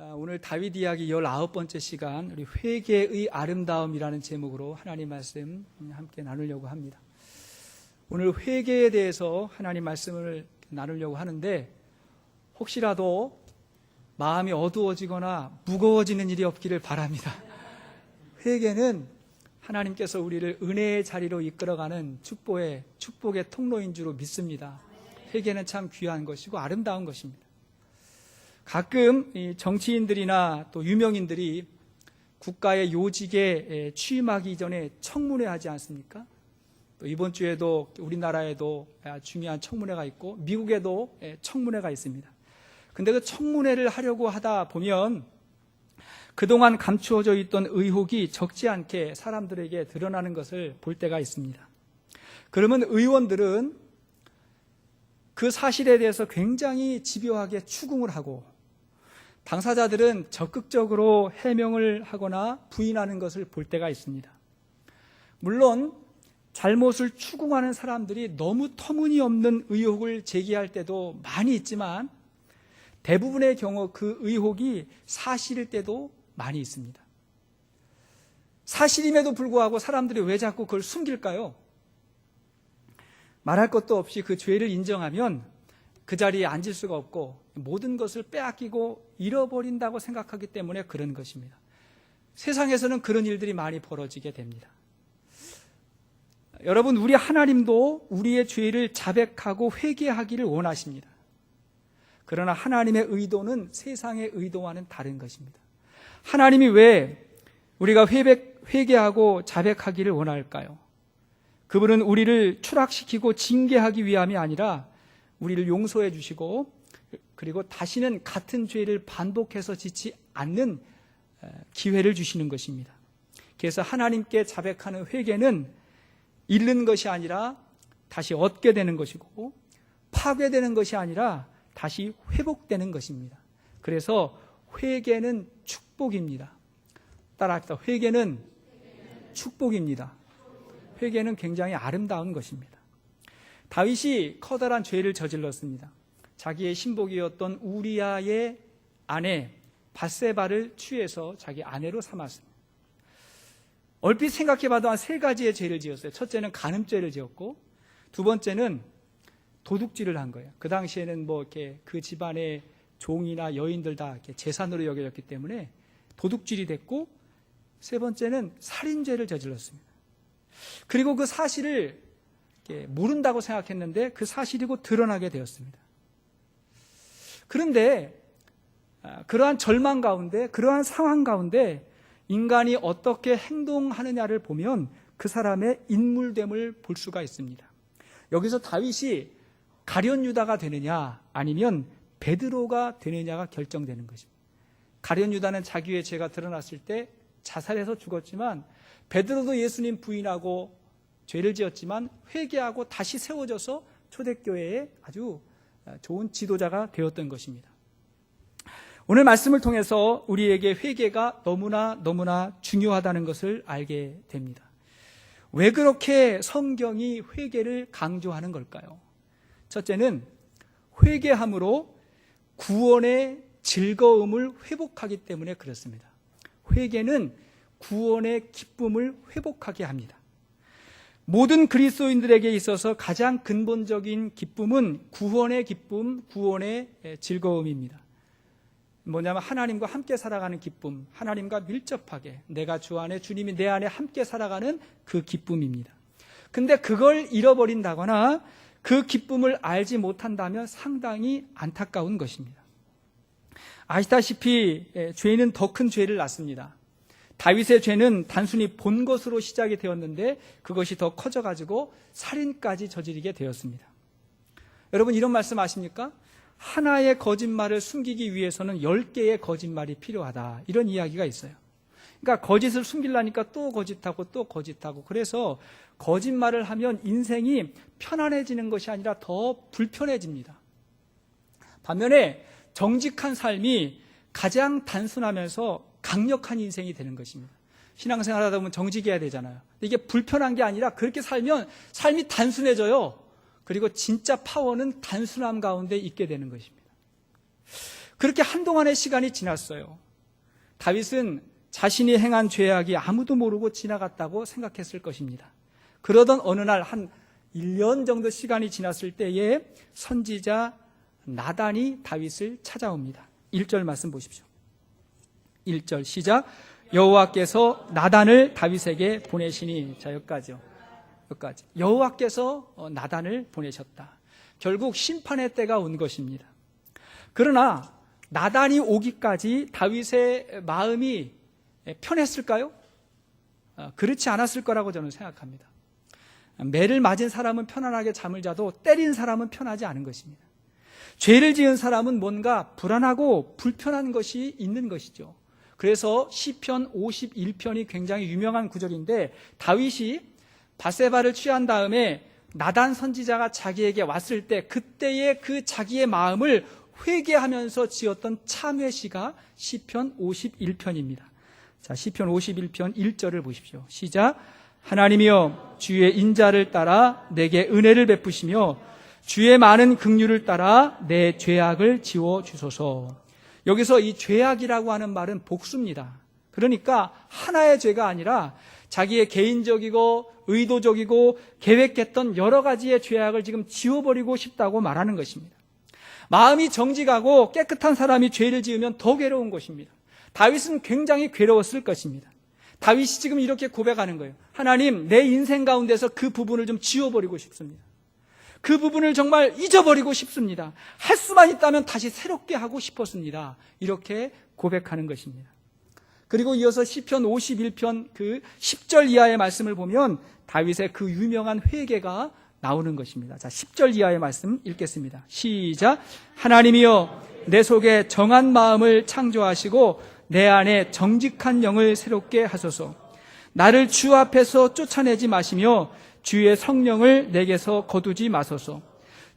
오늘 다윗 이야기 19번째 시간, 우리 회개의 아름다움이라는 제목으로 하나님 말씀 함께 나누려고 합니다. 오늘 회개에 대해서 하나님 말씀을 나누려고 하는데, 혹시라도 마음이 어두워지거나 무거워지는 일이 없기를 바랍니다. 회개는 하나님께서 우리를 은혜의 자리로 이끌어가는 축복의 통로인 줄 믿습니다. 회개는 참 귀한 것이고 아름다운 것입니다. 가끔 정치인들이나 또 유명인들이 국가의 요직에 취임하기 전에 청문회 하지 않습니까? 또 이번 주에도 우리나라에도 중요한 청문회가 있고 미국에도 청문회가 있습니다. 근데 그 청문회를 하려고 하다 보면 그동안 감추어져 있던 의혹이 적지 않게 사람들에게 드러나는 것을 볼 때가 있습니다. 그러면 의원들은 그 사실에 대해서 굉장히 집요하게 추궁을 하고, 당사자들은 적극적으로 해명을 하거나 부인하는 것을 볼 때가 있습니다. 물론 잘못을 추궁하는 사람들이 너무 터무니없는 의혹을 제기할 때도 많이 있지만, 대부분의 경우 그 의혹이 사실일 때도 많이 있습니다. 사실임에도 불구하고 사람들이 왜 자꾸 그걸 숨길까요? 말할 것도 없이 그 죄를 인정하면 그 자리에 앉을 수가 없고 모든 것을 빼앗기고 잃어버린다고 생각하기 때문에 그런 것입니다. 세상에서는 그런 일들이 많이 벌어지게 됩니다. 여러분, 우리 하나님도 우리의 죄를 자백하고 회개하기를 원하십니다. 그러나 하나님의 의도는 세상의 의도와는 다른 것입니다. 하나님이 왜 우리가 회개하고 자백하기를 원할까요? 그분은 우리를 추락시키고 징계하기 위함이 아니라 우리를 용서해 주시고, 그리고 다시는 같은 죄를 반복해서 짓지 않는 기회를 주시는 것입니다. 그래서 하나님께 자백하는 회개는 잃는 것이 아니라 다시 얻게 되는 것이고, 파괴되는 것이 아니라 다시 회복되는 것입니다. 그래서 회개는 축복입니다. 따라합시다. 회개는 축복입니다. 회개는 굉장히 아름다운 것입니다. 다윗이 커다란 죄를 저질렀습니다. 자기의 신복이었던 우리아의 아내 밧세바를 취해서 자기 아내로 삼았습니다. 얼핏 생각해봐도 한 3가지의 죄를 지었어요. 첫째는 간음죄를 지었고, 두 번째는 도둑질을 한 거예요. 그 당시에는 이렇게 그 집안의 종이나 여인들 다 이렇게 재산으로 여겨졌기 때문에 도둑질이 됐고, 세 번째는 살인죄를 저질렀습니다. 그리고 그 사실을 모른다고 생각했는데 그 사실이고 드러나게 되었습니다. 그런데 그러한 절망 가운데, 그러한 상황 가운데 인간이 어떻게 행동하느냐를 보면 그 사람의 인물됨을 볼 수가 있습니다. 여기서 다윗이 가룟 유다가 되느냐 아니면 베드로가 되느냐가 결정되는 것입니다. 가룟 유다는 자기의 죄가 드러났을 때 자살해서 죽었지만, 베드로도 예수님 부인하고 죄를 지었지만 회개하고 다시 세워져서 초대교회의 아주 좋은 지도자가 되었던 것입니다. 오늘 말씀을 통해서 우리에게 회개가 너무나 중요하다는 것을 알게 됩니다. 왜 그렇게 성경이 회개를 강조하는 걸까요? 첫째는 회개함으로 구원의 즐거움을 회복하기 때문에 그렇습니다. 회개는 구원의 기쁨을 회복하게 합니다. 모든 그리스도인들에게 있어서 가장 근본적인 기쁨은 구원의 기쁨, 구원의 즐거움입니다. 뭐냐면 하나님과 함께 살아가는 기쁨, 하나님과 밀접하게 내가 주 안에, 주님이 내 안에 함께 살아가는 그 기쁨입니다. 근데 그걸 잃어버린다거나 그 기쁨을 알지 못한다면 상당히 안타까운 것입니다. 아시다시피 죄는 더 큰 죄를 낳습니다. 다윗의 죄는 단순히 본 것으로 시작이 되었는데 그것이 더 커져가지고 살인까지 저지르게 되었습니다. 여러분, 이런 말씀 아십니까? 하나의 거짓말을 숨기기 위해서는 10개의 거짓말이 필요하다, 이런 이야기가 있어요. 그러니까 거짓을 숨기려니까 또 거짓하고, 그래서 거짓말을 하면 인생이 편안해지는 것이 아니라 더 불편해집니다. 반면에 정직한 삶이 가장 단순하면서 강력한 인생이 되는 것입니다. 신앙생활 하다 보면 정직해야 되잖아요. 이게 불편한 게 아니라 그렇게 살면 삶이 단순해져요. 그리고 진짜 파워는 단순함 가운데 있게 되는 것입니다. 그렇게 한동안의 시간이 지났어요. 다윗은 자신이 행한 죄악이 아무도 모르고 지나갔다고 생각했을 것입니다. 그러던 어느 날 한 1년 정도 시간이 지났을 때에 선지자 나단이 다윗을 찾아옵니다. 1절 말씀 보십시오. 1절 시작. 여호와께서 나단을 다윗에게 보내시니. 자, 여기까지. 여호와께서 나단을 보내셨다. 결국 심판의 때가 온 것입니다. 그러나 나단이 오기까지 다윗의 마음이 편했을까요? 그렇지 않았을 거라고 저는 생각합니다. 매를 맞은 사람은 편안하게 잠을 자도 때린 사람은 편하지 않은 것입니다. 죄를 지은 사람은 뭔가 불안하고 불편한 것이 있는 것이죠. 그래서 시편 51편이 굉장히 유명한 구절인데, 다윗이 밧세바를 취한 다음에 나단 선지자가 자기에게 왔을 때 그때의 그 자기의 마음을 회개하면서 지었던 참회시가 시편 51편입니다. 자, 시편 51편 1절을 보십시오. 시작. 하나님이여 주의 인자를 따라 내게 은혜를 베푸시며 주의 많은 긍휼을 따라 내 죄악을 지워 주소서. 여기서 이 죄악이라고 하는 말은 복수입니다. 그러니까 하나의 죄가 아니라 자기의 개인적이고 의도적이고 계획했던 여러 가지의 죄악을 지금 지워버리고 싶다고 말하는 것입니다. 마음이 정직하고 깨끗한 사람이 죄를 지으면 더 괴로운 것입니다. 다윗은 굉장히 괴로웠을 것입니다. 다윗이 지금 이렇게 고백하는 거예요. 하나님, 내 인생 가운데서 그 부분을 좀 지워버리고 싶습니다. 그 부분을 정말 잊어버리고 싶습니다. 할 수만 있다면 다시 새롭게 하고 싶었습니다. 이렇게 고백하는 것입니다. 그리고 이어서 시편 51편 그 10절 이하의 말씀을 보면 다윗의 그 유명한 회개가 나오는 것입니다. 자, 10절 이하의 말씀 읽겠습니다. 시작. 하나님이여 내 속에 정한 마음을 창조하시고 내 안에 정직한 영을 새롭게 하소서. 나를 주 앞에서 쫓아내지 마시며 주의 성령을 내게서 거두지 마소서.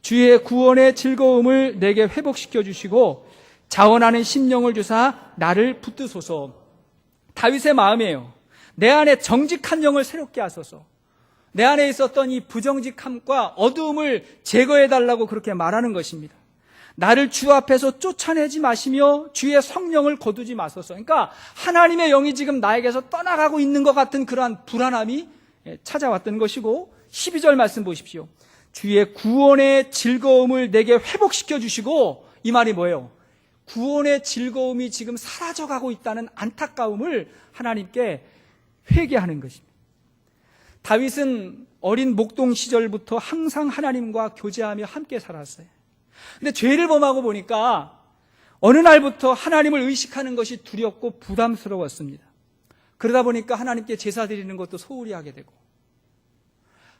주의 구원의 즐거움을 내게 회복시켜 주시고 자원하는 심령을 주사 나를 붙드소서. 다윗의 마음이에요. 내 안에 정직한 영을 새롭게 하소서. 내 안에 있었던 이 부정직함과 어두움을 제거해달라고 그렇게 말하는 것입니다. 나를 주 앞에서 쫓아내지 마시며 주의 성령을 거두지 마소서. 그러니까 하나님의 영이 지금 나에게서 떠나가고 있는 것 같은 그러한 불안함이 찾아왔던 것이고, 12절 말씀 보십시오. 주의 구원의 즐거움을 내게 회복시켜 주시고, 이 말이 뭐예요? 구원의 즐거움이 지금 사라져가고 있다는 안타까움을 하나님께 회개하는 것입니다. 다윗은 어린 목동 시절부터 항상 하나님과 교제하며 함께 살았어요. 근데 죄를 범하고 보니까 어느 날부터 하나님을 의식하는 것이 두렵고 부담스러웠습니다. 그러다 보니까 하나님께 제사 드리는 것도 소홀히 하게 되고,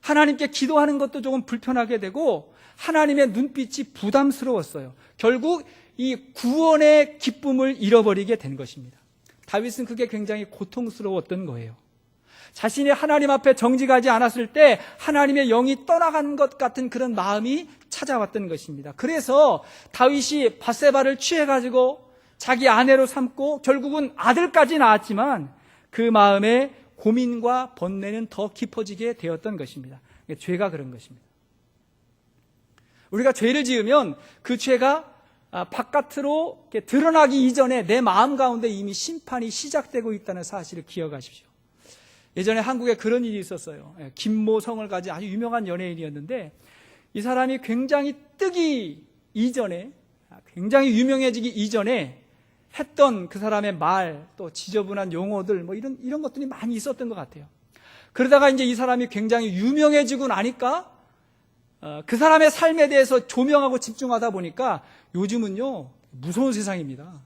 하나님께 기도하는 것도 조금 불편하게 되고, 하나님의 눈빛이 부담스러웠어요. 결국 이 구원의 기쁨을 잃어버리게 된 것입니다. 다윗은 그게 굉장히 고통스러웠던 거예요. 자신이 하나님 앞에 정직하지 않았을 때 하나님의 영이 떠나간 것 같은 그런 마음이 찾아왔던 것입니다. 그래서 다윗이 밧세바를 취해가지고 자기 아내로 삼고 결국은 아들까지 낳았지만 그 마음의 고민과 번뇌는 더 깊어지게 되었던 것입니다. 죄가 그런 것입니다. 우리가 죄를 지으면 그 죄가 바깥으로 드러나기 이전에 내 마음 가운데 이미 심판이 시작되고 있다는 사실을 기억하십시오. 예전에 한국에 그런 일이 있었어요. 김모성을 가진 아주 유명한 연예인이었는데, 이 사람이 굉장히 뜨기 이전에, 굉장히 유명해지기 이전에 했던 그 사람의 말, 또 지저분한 용어들, 뭐 이런 것들이 많이 있었던 것 같아요. 그러다가 이제 이 사람이 굉장히 유명해지고 나니까 그 사람의 삶에 대해서 조명하고 집중하다 보니까 요즘은요, 무서운 세상입니다.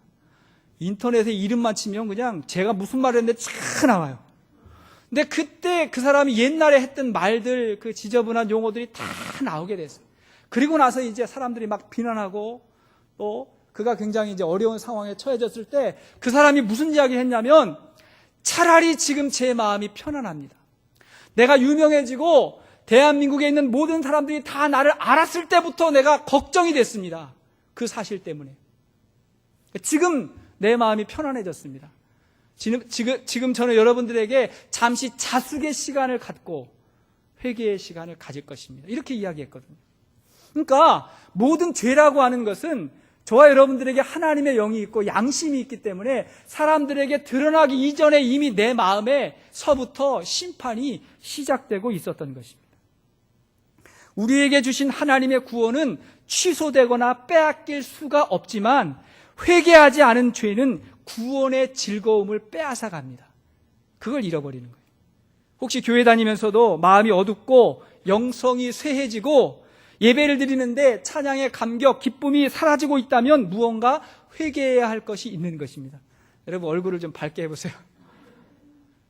인터넷에 이름만 치면 그냥 제가 무슨 말을 했는데 쫙 나와요. 근데 그때 그 사람이 옛날에 했던 말들, 그 지저분한 용어들이 다 나오게 됐어요. 그리고 나서 이제 사람들이 막 비난하고, 또 그가 굉장히 이제 어려운 상황에 처해졌을 때 그 사람이 무슨 이야기 했냐면, 차라리 지금 제 마음이 편안합니다. 내가 유명해지고 대한민국에 있는 모든 사람들이 다 나를 알았을 때부터 내가 걱정이 됐습니다. 그 사실 때문에. 지금 내 마음이 편안해졌습니다. 지금 저는 여러분들에게 잠시 자숙의 시간을 갖고 회개의 시간을 가질 것입니다. 이렇게 이야기했거든요. 그러니까 모든 죄라고 하는 것은 저와 여러분들에게 하나님의 영이 있고 양심이 있기 때문에 사람들에게 드러나기 이전에 이미 내 마음에서부터 심판이 시작되고 있었던 것입니다. 우리에게 주신 하나님의 구원은 취소되거나 빼앗길 수가 없지만 회개하지 않은 죄는 구원의 즐거움을 빼앗아 갑니다. 그걸 잃어버리는 거예요. 혹시 교회 다니면서도 마음이 어둡고 영성이 쇠해지고 예배를 드리는데 찬양의 감격, 기쁨이 사라지고 있다면 무언가 회개해야 할 것이 있는 것입니다. 여러분 얼굴을 좀 밝게 해보세요.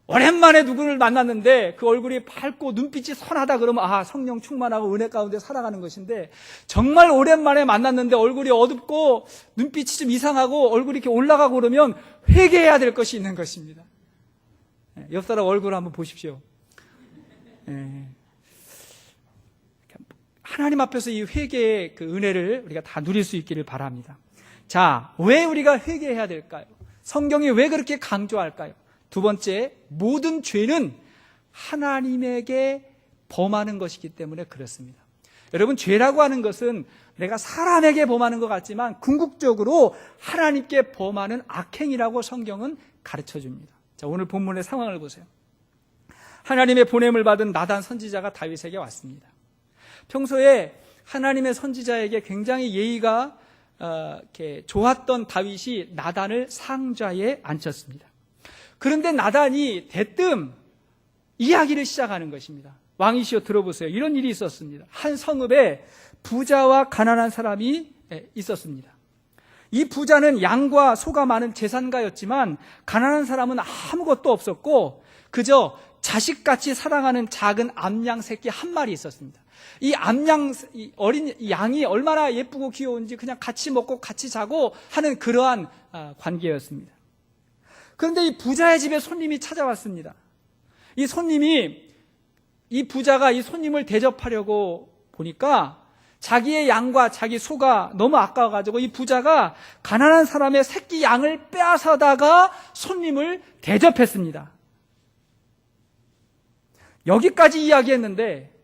오랜만에 누구를 만났는데 그 얼굴이 밝고 눈빛이 선하다 그러면 성령 충만하고 은혜 가운데 살아가는 것인데, 정말 오랜만에 만났는데 얼굴이 어둡고 눈빛이 좀 이상하고 얼굴이 이렇게 올라가고 그러면 회개해야 될 것이 있는 것입니다. 옆 사람 얼굴 한번 보십시오. 하나님 앞에서 이 회개의 그 은혜를 우리가 다 누릴 수 있기를 바랍니다. 자, 왜 우리가 회개해야 될까요? 성경이 왜 그렇게 강조할까요? 두 번째, 모든 죄는 하나님에게 범하는 것이기 때문에 그렇습니다. 여러분, 죄라고 하는 것은 내가 사람에게 범하는 것 같지만 궁극적으로 하나님께 범하는 악행이라고 성경은 가르쳐 줍니다. 자, 오늘 본문의 상황을 보세요. 하나님의 보냄을 받은 나단 선지자가 다윗에게 왔습니다. 평소에 하나님의 선지자에게 굉장히 예의가 이렇게 좋았던 다윗이 나단을 상좌에 앉혔습니다. 그런데 나단이 대뜸 이야기를 시작하는 것입니다. 왕이시여 들어보세요. 이런 일이 있었습니다. 한 성읍에 부자와 가난한 사람이 있었습니다. 이 부자는 양과 소가 많은 재산가였지만 가난한 사람은 아무것도 없었고 그저 자식같이 사랑하는 작은 암양 새끼 한 마리 있었습니다. 이 어린 양이 얼마나 예쁘고 귀여운지 그냥 같이 먹고 같이 자고 하는 그러한 관계였습니다. 그런데 이 부자의 집에 손님이 찾아왔습니다. 이 손님이, 이 부자가 이 손님을 대접하려고 보니까 자기의 양과 자기 소가 너무 아까워가지고 이 부자가 가난한 사람의 새끼 양을 빼앗아다가 손님을 대접했습니다. 여기까지 이야기했는데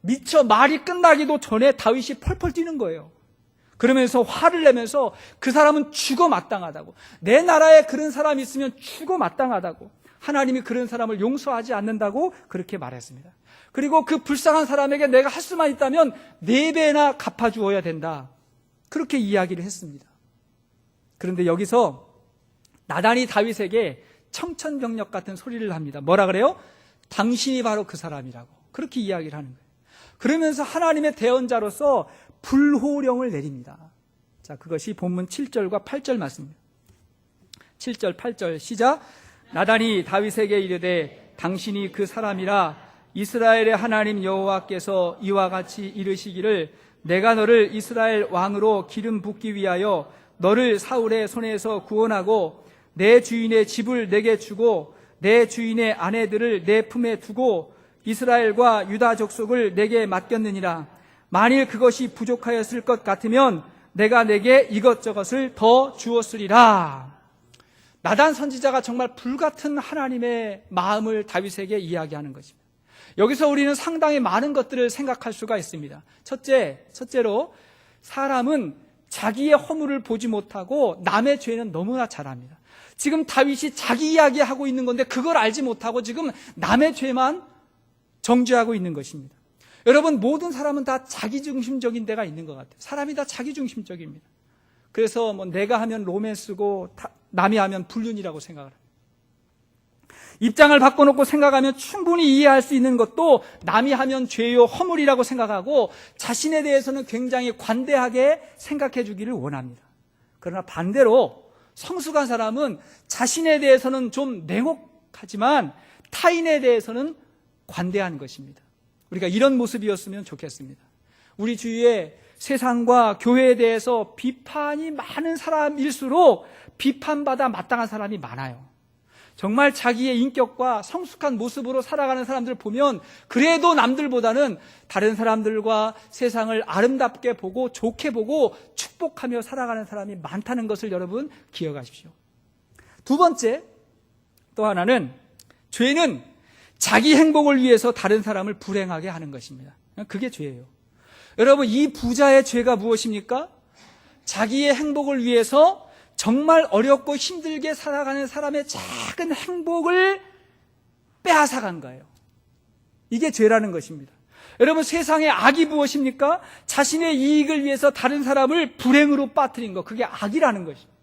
미처 말이 끝나기도 전에 다윗이 펄펄 뛰는 거예요. 그러면서 화를 내면서 그 사람은 죽어 마땅하다고, 내 나라에 그런 사람이 있으면 죽어 마땅하다고, 하나님이 그런 사람을 용서하지 않는다고 그렇게 말했습니다. 그리고 그 불쌍한 사람에게 내가 할 수만 있다면 4배나 갚아주어야 된다, 그렇게 이야기를 했습니다. 그런데 여기서 나단이 다윗에게 청천벽력 같은 소리를 합니다. 뭐라 그래요? 당신이 바로 그 사람이라고 그렇게 이야기를 하는 거예요. 그러면서 하나님의 대언자로서 불호령을 내립니다. 자, 그것이 본문 7절과 8절 말씀입니다. 7절 8절 시작. 나단이 다윗에게 이르되 당신이 그 사람이라 이스라엘의 하나님 여호와께서 이와 같이 이르시기를 내가 너를 이스라엘 왕으로 기름 붓기 위하여 너를 사울의 손에서 구원하고 내 주인의 집을 내게 주고 내 주인의 아내들을 내 품에 두고 이스라엘과 유다 족속을 내게 맡겼느니라. 만일 그것이 부족하였을 것 같으면 내가 내게 이것저것을 더 주었으리라. 나단 선지자가 정말 불같은 하나님의 마음을 다윗에게 이야기하는 것입니다. 여기서 우리는 상당히 많은 것들을 생각할 수가 있습니다. 첫째로 사람은 자기의 허물을 보지 못하고 남의 죄는 너무나 잘 압니다. 지금 다윗이 자기 이야기하고 있는 건데 그걸 알지 못하고 지금 남의 죄만 정죄하고 있는 것입니다. 여러분, 모든 사람은 다 자기중심적인 데가 있는 것 같아요. 사람이 다 자기중심적입니다. 그래서 내가 하면 로맨스고 남이 하면 불륜이라고 생각을 합니다. 입장을 바꿔놓고 생각하면 충분히 이해할 수 있는 것도 남이 하면 죄요 허물이라고 생각하고 자신에 대해서는 굉장히 관대하게 생각해 주기를 원합니다. 그러나 반대로 성숙한 사람은 자신에 대해서는 좀 냉혹하지만 타인에 대해서는 관대한 것입니다. 우리가 이런 모습이었으면 좋겠습니다. 우리 주위에 세상과 교회에 대해서 비판이 많은 사람일수록 비판받아 마땅한 사람이 많아요. 정말 자기의 인격과 성숙한 모습으로 살아가는 사람들 보면 그래도 남들보다는 다른 사람들과 세상을 아름답게 보고 좋게 보고 축복하며 살아가는 사람이 많다는 것을 여러분 기억하십시오. 두 번째, 또 하나는 죄는 자기 행복을 위해서 다른 사람을 불행하게 하는 것입니다. 그게 죄예요. 여러분, 이 부자의 죄가 무엇입니까? 자기의 행복을 위해서 정말 어렵고 힘들게 살아가는 사람의 작은 행복을 빼앗아간 거예요. 이게 죄라는 것입니다. 여러분, 세상의 악이 무엇입니까? 자신의 이익을 위해서 다른 사람을 불행으로 빠뜨린 것, 그게 악이라는 것입니다.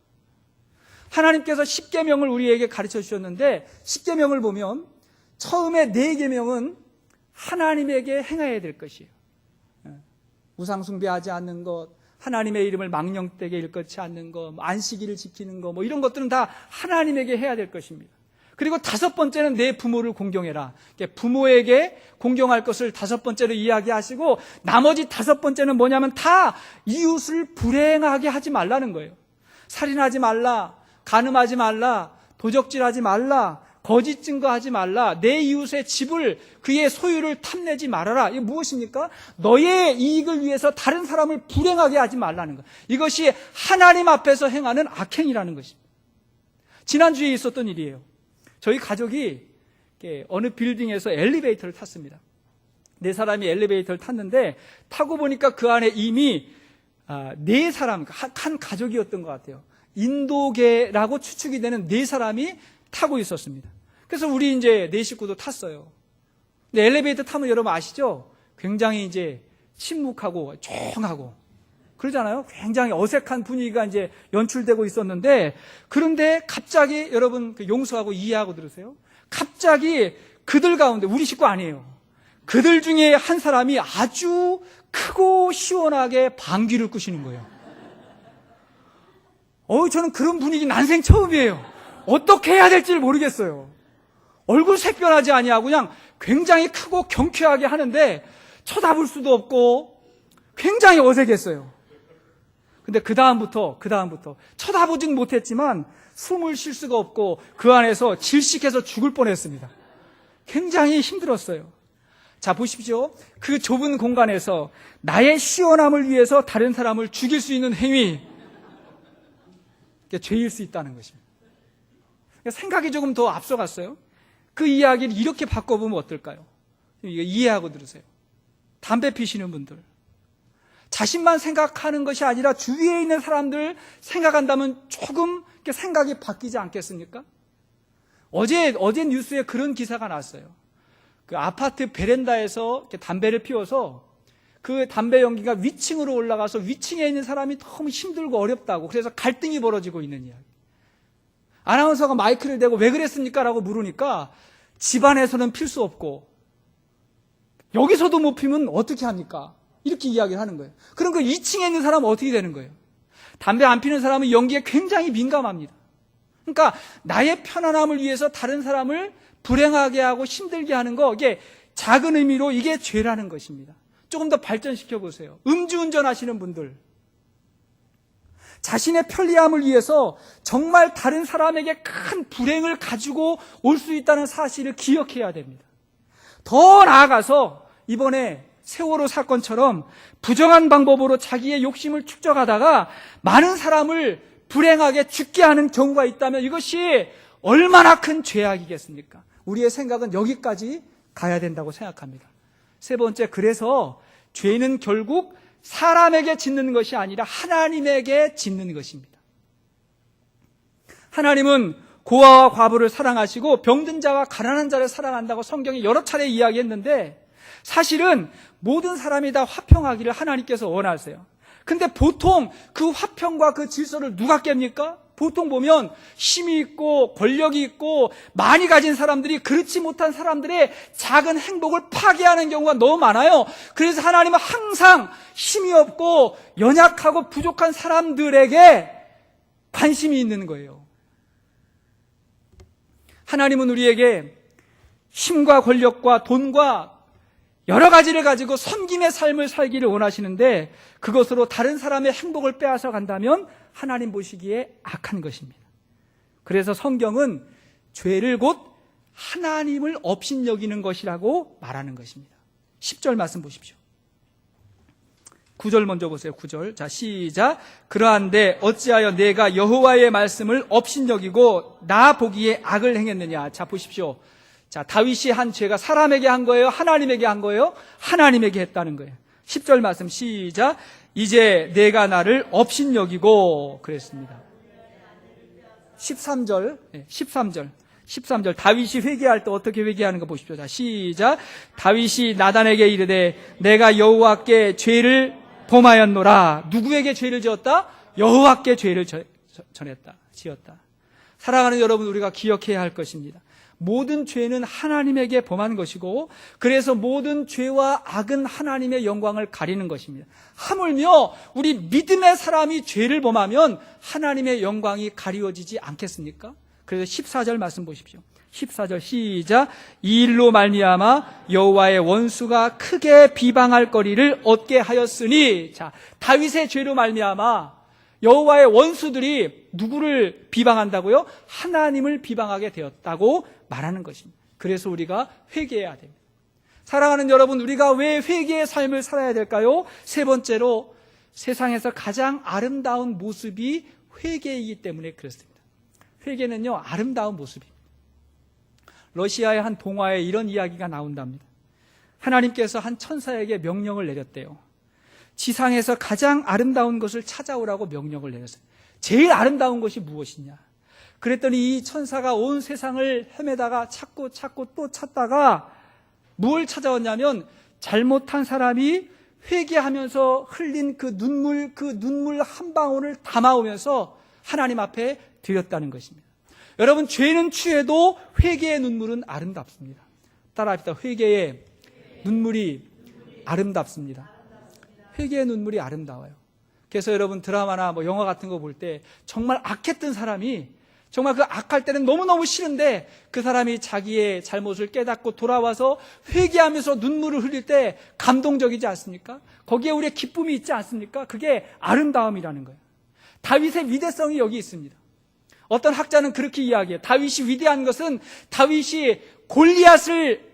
하나님께서 십계명을 우리에게 가르쳐 주셨는데, 십계명을 보면 처음에 4계명은 하나님에게 행해야 될 것이에요. 우상 숭배하지 않는 것, 하나님의 이름을 망령되게 일컫지 않는 것, 안식일을 지키는 것, 이런 것들은 다 하나님에게 해야 될 것입니다. 그리고 5번째는 내 부모를 공경해라. 부모에게 공경할 것을 5번째로 이야기하시고, 나머지 5번째는 뭐냐면 다 이웃을 불행하게 하지 말라는 거예요. 살인하지 말라, 간음하지 말라, 도적질하지 말라, 거짓 증거하지 말라, 내 이웃의 집을, 그의 소유를 탐내지 말아라. 이게 무엇입니까? 너의 이익을 위해서 다른 사람을 불행하게 하지 말라는 것. 이것이 하나님 앞에서 행하는 악행이라는 것입니다. 지난주에 있었던 일이에요. 저희 가족이 어느 빌딩에서 엘리베이터를 탔습니다. 4사람이 엘리베이터를 탔는데, 타고 보니까 그 안에 이미 4사람, 한 가족이었던 것 같아요. 인도계라고 추측이 되는 4사람이 타고 있었습니다. 그래서 우리 이제 4식구도 탔어요. 근데 엘리베이터 타면 여러분 아시죠? 굉장히 이제 침묵하고 조용하고 그러잖아요. 굉장히 어색한 분위기가 이제 연출되고 있었는데, 그런데 갑자기 여러분 용서하고 이해하고 들으세요. 갑자기 그들 가운데, 우리 식구 아니에요, 그들 중에 한 사람이 아주 크고 시원하게 방귀를 끄시는 거예요. 저는 그런 분위기 난생 처음이에요. 어떻게 해야 될지 모르겠어요. 얼굴 색변하지 아니하고 그냥 굉장히 크고 경쾌하게 하는데 쳐다볼 수도 없고 굉장히 어색했어요. 근데 그 다음부터 쳐다보진 못했지만 숨을 쉴 수가 없고 그 안에서 질식해서 죽을 뻔했습니다. 굉장히 힘들었어요. 자, 보십시오. 그 좁은 공간에서 나의 시원함을 위해서 다른 사람을 죽일 수 있는 행위, 이게 죄일 수 있다는 것입니다. 생각이 조금 더 앞서갔어요. 그 이야기를 이렇게 바꿔보면 어떨까요? 이거 이해하고 들으세요. 담배 피시는 분들, 자신만 생각하는 것이 아니라 주위에 있는 사람들 생각한다면 조금 생각이 바뀌지 않겠습니까? 어제 뉴스에 그런 기사가 났어요. 그 아파트 베란다에서 담배를 피워서 그 담배 연기가 위층으로 올라가서 위층에 있는 사람이 너무 힘들고 어렵다고, 그래서 갈등이 벌어지고 있는 이야기. 아나운서가 마이크를 대고 왜 그랬습니까? 라고 물으니까 집안에서는 필 수 없고 여기서도 못 피면 어떻게 합니까? 이렇게 이야기를 하는 거예요. 그럼 그 2층에 있는 사람은 어떻게 되는 거예요? 담배 안 피는 사람은 연기에 굉장히 민감합니다. 그러니까 나의 편안함을 위해서 다른 사람을 불행하게 하고 힘들게 하는 거, 이게 작은 의미로 이게 죄라는 것입니다. 조금 더 발전시켜 보세요. 음주운전 하시는 분들, 자신의 편리함을 위해서 정말 다른 사람에게 큰 불행을 가지고 올 수 있다는 사실을 기억해야 됩니다. 더 나아가서 이번에 세월호 사건처럼 부정한 방법으로 자기의 욕심을 축적하다가 많은 사람을 불행하게 죽게 하는 경우가 있다면 이것이 얼마나 큰 죄악이겠습니까? 우리의 생각은 여기까지 가야 된다고 생각합니다. 3번째, 그래서 죄는 결국 사람에게 짓는 것이 아니라 하나님에게 짓는 것입니다. 하나님은 고아와 과부를 사랑하시고 병든 자와 가난한 자를 사랑한다고 성경이 여러 차례 이야기했는데, 사실은 모든 사람이 다 화평하기를 하나님께서 원하세요. 근데 보통 그 화평과 그 질서를 누가 깹니까? 보통 보면 힘이 있고 권력이 있고 많이 가진 사람들이 그렇지 못한 사람들의 작은 행복을 파괴하는 경우가 너무 많아요. 그래서 하나님은 항상 힘이 없고 연약하고 부족한 사람들에게 관심이 있는 거예요. 하나님은 우리에게 힘과 권력과 돈과 여러 가지를 가지고 섬김의 삶을 살기를 원하시는데, 그것으로 다른 사람의 행복을 빼앗아 간다면 하나님 보시기에 악한 것입니다. 그래서 성경은 죄를 곧 하나님을 업신여기는 것이라고 말하는 것입니다. 10절 말씀 보십시오. 9절 먼저 보세요. 9절. 자, 시작. 그러한데 어찌하여 내가 여호와의 말씀을 업신여기고 나 보기에 악을 행했느냐. 자, 보십시오. 자, 다윗이 한 죄가 사람에게 한 거예요? 하나님에게 한 거예요? 하나님에게 했다는 거예요. 10절 말씀 시작. 이제 내가 나를 업신여기고 그랬습니다. 13절 다윗이 회개할 때 어떻게 회개하는 거 보십시오. 자, 시작. 다윗이 나단에게 이르되 내가 여호와께 죄를 범하였노라. 누구에게 죄를 지었다? 여호와께 죄를 지었다. 사랑하는 여러분, 우리가 기억해야 할 것입니다. 모든 죄는 하나님에게 범한 것이고, 그래서 모든 죄와 악은 하나님의 영광을 가리는 것입니다. 하물며 우리 믿음의 사람이 죄를 범하면 하나님의 영광이 가리워지지 않겠습니까? 그래서 14절 말씀 보십시오. 14절 시작. 이 일로 말미암아 여호와의 원수가 크게 비방할 거리를 얻게 하였으니. 자, 다윗의 죄로 말미암아 여호와의 원수들이 누구를 비방한다고요? 하나님을 비방하게 되었다고 말하는 것입니다. 그래서 우리가 회개해야 됩니다. 사랑하는 여러분, 우리가 왜 회개의 삶을 살아야 될까요? 세 번째로, 세상에서 가장 아름다운 모습이 회개이기 때문에 그렇습니다. 회개는요, 아름다운 모습입니다. 러시아의 한 동화에 이런 이야기가 나온답니다. 하나님께서 한 천사에게 명령을 내렸대요. 지상에서 가장 아름다운 것을 찾아오라고 명령을 내렸어요. 제일 아름다운 것이 무엇이냐? 그랬더니 이 천사가 온 세상을 헤매다가 찾고 또 찾다가 뭘 찾아왔냐면, 잘못한 사람이 회개하면서 흘린 그 눈물 한 방울을 담아오면서 하나님 앞에 드렸다는 것입니다. 여러분, 죄는 취해도 회개의 눈물은 아름답습니다. 따라합시다. 회개의 눈물이 아름답습니다. 회개의 눈물이 아름다워요. 그래서 여러분, 드라마나 영화 같은 거 볼 때 정말 악했던 사람이, 정말 그 악할 때는 너무너무 싫은데 그 사람이 자기의 잘못을 깨닫고 돌아와서 회개하면서 눈물을 흘릴 때 감동적이지 않습니까? 거기에 우리의 기쁨이 있지 않습니까? 그게 아름다움이라는 거예요. 다윗의 위대성이 여기 있습니다. 어떤 학자는 그렇게 이야기해요. 다윗이 위대한 것은 다윗이 골리앗을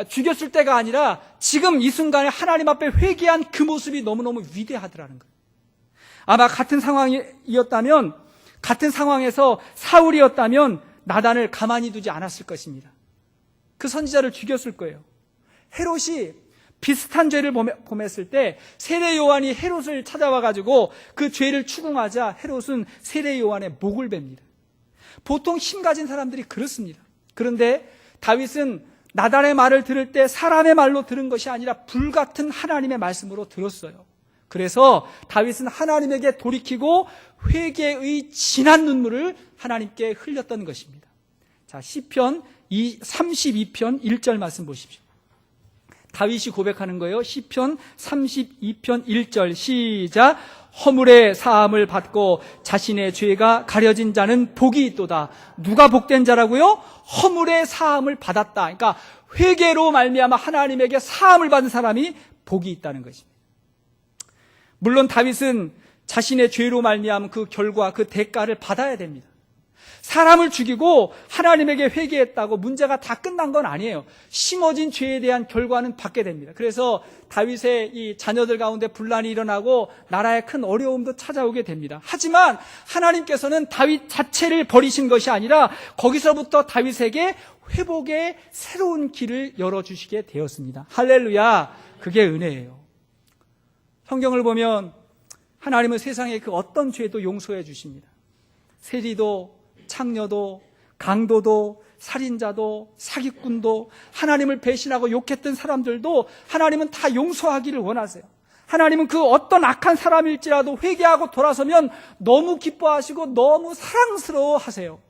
죽였을 때가 아니라 지금 이 순간에 하나님 앞에 회개한 그 모습이 너무너무 위대하더라는 거예요. 아마 같은 상황이었다면, 같은 상황에서 사울이었다면 나단을 가만히 두지 않았을 것입니다. 그 선지자를 죽였을 거예요. 헤롯이 비슷한 죄를 범했을 때 세례 요한이 헤롯을 찾아와가지고 그 죄를 추궁하자 헤롯은 세례 요한의 목을 뱁니다. 보통 힘 가진 사람들이 그렇습니다. 그런데 다윗은 나단의 말을 들을 때 사람의 말로 들은 것이 아니라 불같은 하나님의 말씀으로 들었어요. 그래서 다윗은 하나님에게 돌이키고 회개의 진한 눈물을 하나님께 흘렸던 것입니다. 자, 시편 32편 1절 말씀 보십시오. 다윗이 고백하는 거예요. 시편 32편 1절 시작. 허물의 사함을 받고 자신의 죄가 가려진 자는 복이 있도다. 누가 복된 자라고요? 허물의 사함을 받았다. 그러니까 회개로 말미암아 하나님에게 사함을 받은 사람이 복이 있다는 것입니다. 물론 다윗은 자신의 죄로 말미암은 그 결과, 그 대가를 받아야 됩니다. 사람을 죽이고 하나님에게 회개했다고 문제가 다 끝난 건 아니에요. 심어진 죄에 대한 결과는 받게 됩니다. 그래서 다윗의 이 자녀들 가운데 분란이 일어나고 나라에 큰 어려움도 찾아오게 됩니다. 하지만 하나님께서는 다윗 자체를 버리신 것이 아니라 거기서부터 다윗에게 회복의 새로운 길을 열어주시게 되었습니다. 할렐루야. 그게 은혜예요. 성경을 보면 하나님은 세상의 그 어떤 죄도 용서해 주십니다. 세리도, 창녀도, 강도도, 살인자도, 사기꾼도, 하나님을 배신하고 욕했던 사람들도 하나님은 다 용서하기를 원하세요. 하나님은 그 어떤 악한 사람일지라도 회개하고 돌아서면 너무 기뻐하시고 너무 사랑스러워 하세요.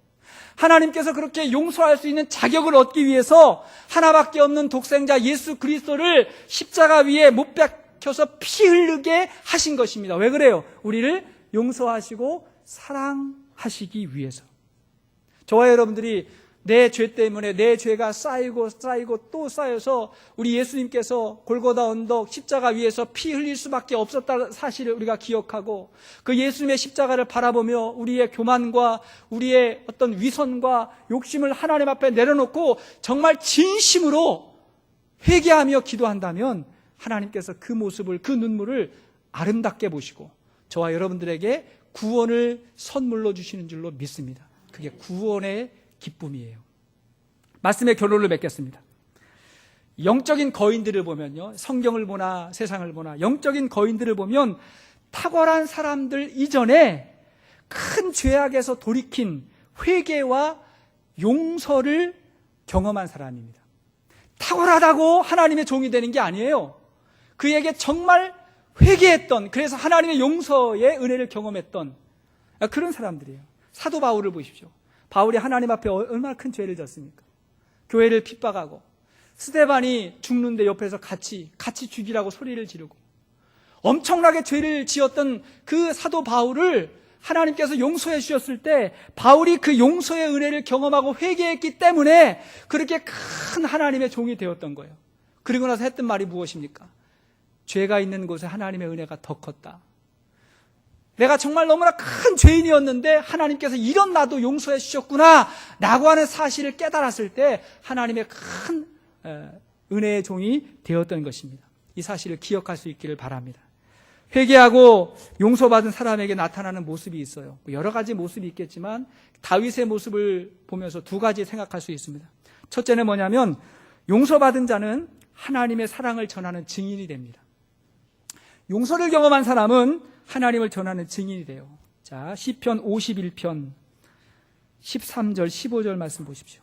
하나님께서 그렇게 용서할 수 있는 자격을 얻기 위해서 하나밖에 없는 독생자 예수 그리스도를 십자가 위에 못 박혀서 피 흘리게 하신 것입니다. 왜 그래요? 우리를 용서하시고 사랑하시기 위해서. 저와 여러분들이 내 죄 때문에 내 죄가 쌓이고 또 쌓여서 우리 예수님께서 골고다 언덕 십자가 위에서 피 흘릴 수밖에 없었다는 사실을 우리가 기억하고 그 예수님의 십자가를 바라보며 우리의 교만과 우리의 어떤 위선과 욕심을 하나님 앞에 내려놓고 정말 진심으로 회개하며 기도한다면 하나님께서 그 모습을, 그 눈물을 아름답게 보시고 저와 여러분들에게 구원을 선물로 주시는 줄로 믿습니다. 그게 구원의 기쁨이에요. 말씀의 결론을 맺겠습니다. 영적인 거인들을 보면요, 성경을 보나 세상을 보나 영적인 거인들을 보면 탁월한 사람들 이전에 큰 죄악에서 돌이킨 회개와 용서를 경험한 사람입니다. 탁월하다고 하나님의 종이 되는 게 아니에요. 그에게 정말 회개했던, 그래서 하나님의 용서의 은혜를 경험했던 그런 사람들이에요. 사도 바울을 보십시오. 바울이 하나님 앞에 얼마나 큰 죄를 졌습니까? 교회를 핍박하고 스데반이 죽는데 옆에서 같이 죽이라고 소리를 지르고 엄청나게 죄를 지었던 그 사도 바울을 하나님께서 용서해 주셨을 때 바울이 그 용서의 은혜를 경험하고 회개했기 때문에 그렇게 큰 하나님의 종이 되었던 거예요. 그리고 나서 했던 말이 무엇입니까? 죄가 있는 곳에 하나님의 은혜가 더 컸다. 내가 정말 너무나 큰 죄인이었는데 하나님께서 이런 나도 용서해 주셨구나 라고 하는 사실을 깨달았을 때 하나님의 큰 은혜의 종이 되었던 것입니다. 이 사실을 기억할 수 있기를 바랍니다. 회개하고 용서받은 사람에게 나타나는 모습이 있어요. 여러 가지 모습이 있겠지만 다윗의 모습을 보면서 두 가지 생각할 수 있습니다. 첫째는 뭐냐면 용서받은 자는 하나님의 사랑을 전하는 증인이 됩니다. 용서를 경험한 사람은 하나님을 전하는 증인이 돼요. 자, 시편 51편 13절 15절 말씀 보십시오.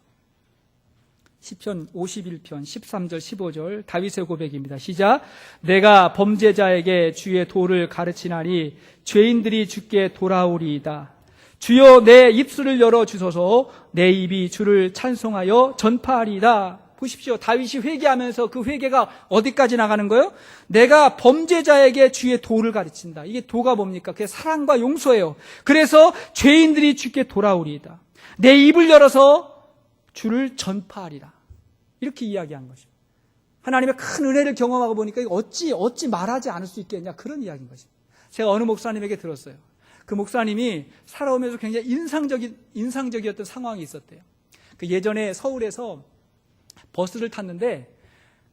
시편 51편 13절 15절 다윗의 고백입니다. 시작. 내가 범죄자에게 주의 도를 가르치나니 죄인들이 주께 돌아오리이다. 주여 내 입술을 열어주소서. 내 입이 주를 찬송하여 전파하리이다. 보십시오. 다윗이 회개하면서 그 회개가 어디까지 나가는 거예요? 내가 범죄자에게 주의 도를 가르친다. 이게 도가 뭡니까? 그게 사랑과 용서예요. 그래서 죄인들이 주께 돌아오리이다. 내 입을 열어서 주를 전파하리라. 이렇게 이야기한 것입니다. 하나님의 큰 은혜를 경험하고 보니까 어찌 말하지 않을 수 있겠냐, 그런 이야기인 것입니다. 제가 어느 목사님에게 들었어요. 그 목사님이 살아오면서 굉장히 인상적이었던 상황이 있었대요. 그 예전에 서울에서 버스를 탔는데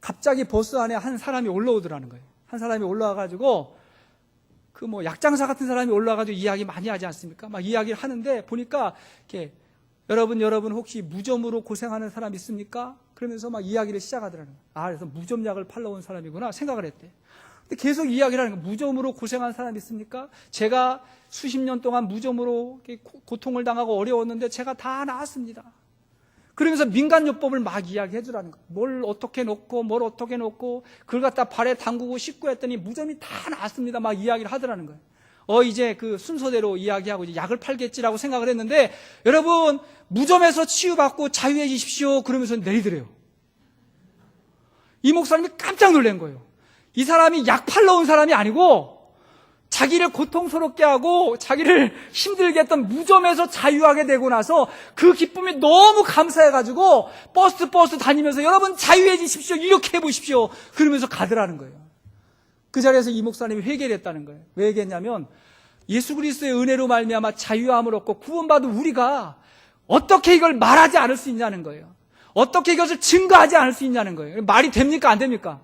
갑자기 버스 안에 한 사람이 올라오더라는 거예요. 한 사람이 올라와가지고 그 뭐 약장사 같은 사람이 올라와가지고 이야기 많이 하지 않습니까? 막 이야기를 하는데 보니까 이렇게 여러분 혹시 무좀으로 고생하는 사람 있습니까? 그러면서 막 이야기를 시작하더라는 거예요. 아, 그래서 무좀약을 팔러 온 사람이구나 생각을 했대. 근데 계속 이야기를 하는 거예요. 무좀으로 고생한 사람 있습니까? 제가 수십 년 동안 무좀으로 고통을 당하고 어려웠는데 제가 다 나았습니다. 그러면서 민간요법을 막 이야기해 주라는 거예요. 뭘 어떻게 놓고 그걸 갖다 발에 담그고 씻고 했더니 무좀이 다 나았습니다. 막 이야기를 하더라는 거예요. 이제 그 순서대로 이야기하고 이제 약을 팔겠지라고 생각을 했는데 여러분 무좀에서 치유받고 자유해지십시오 그러면서 내리더래요. 이 목사님이 깜짝 놀란 거예요. 이 사람이 약 팔러 온 사람이 아니고 자기를 고통스럽게 하고 자기를 힘들게 했던 무좀에서 자유하게 되고 나서 그 기쁨이 너무 감사해가지고 버스 다니면서 여러분 자유해지십시오 이렇게 해보십시오 그러면서 가더라는 거예요. 그 자리에서 이 목사님이 회개를 했다는 거예요. 왜 회개했냐면 예수 그리스도의 은혜로 말미암아 자유함을 얻고 구원받은 우리가 어떻게 이걸 말하지 않을 수 있냐는 거예요. 어떻게 이것을 증거하지 않을 수 있냐는 거예요. 말이 됩니까 안 됩니까?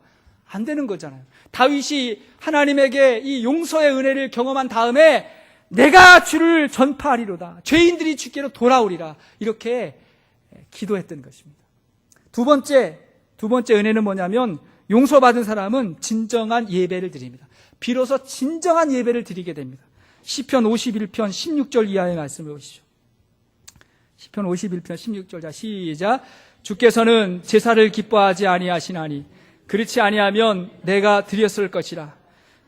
안 되는 거잖아요. 다윗이 하나님에게 이 용서의 은혜를 경험한 다음에 내가 주를 전파하리로다. 죄인들이 주께로 돌아오리라. 이렇게 기도했던 것입니다. 두 번째 은혜는 뭐냐면 용서받은 사람은 진정한 예배를 드립니다. 비로소 진정한 예배를 드리게 됩니다. 시편 51편 16절 이하의 말씀을 보시죠. 시편 51편 16절 자 시작. 주께서는 제사를 기뻐하지 아니하시나니 그렇지 아니하면 내가 드렸을 것이라.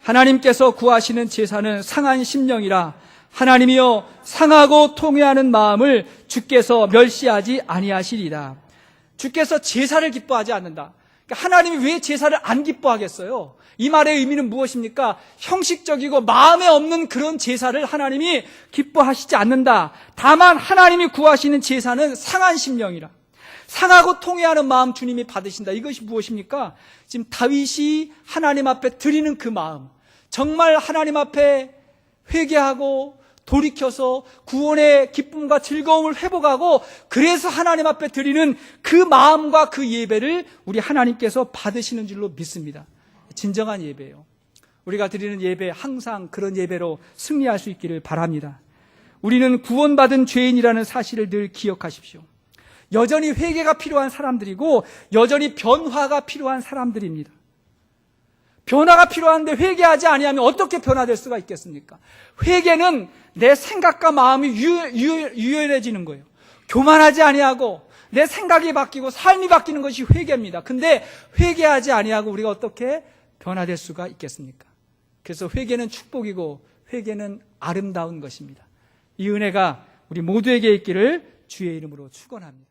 하나님께서 구하시는 제사는 상한 심령이라. 하나님이여 상하고 통회하는 마음을 주께서 멸시하지 아니하시리라. 주께서 제사를 기뻐하지 않는다. 하나님이 왜 제사를 안 기뻐하겠어요? 이 말의 의미는 무엇입니까? 형식적이고 마음에 없는 그런 제사를 하나님이 기뻐하시지 않는다. 다만 하나님이 구하시는 제사는 상한 심령이라. 상하고 통회하는 마음 주님이 받으신다. 이것이 무엇입니까? 지금 다윗이 하나님 앞에 드리는 그 마음, 정말 하나님 앞에 회개하고 돌이켜서 구원의 기쁨과 즐거움을 회복하고 그래서 하나님 앞에 드리는 그 마음과 그 예배를 우리 하나님께서 받으시는 줄로 믿습니다. 진정한 예배예요. 우리가 드리는 예배 항상 그런 예배로 승리할 수 있기를 바랍니다. 우리는 구원받은 죄인이라는 사실을 늘 기억하십시오. 여전히 회개가 필요한 사람들이고 여전히 변화가 필요한 사람들입니다. 변화가 필요한데 회개하지 아니하면 어떻게 변화될 수가 있겠습니까? 회개는 내 생각과 마음이 유연해지는 거예요. 교만하지 아니하고 내 생각이 바뀌고 삶이 바뀌는 것이 회개입니다. 근데 회개하지 아니하고 우리가 어떻게 변화될 수가 있겠습니까? 그래서 회개는 축복이고 회개는 아름다운 것입니다. 이 은혜가 우리 모두에게 있기를 주의 이름으로 축원합니다.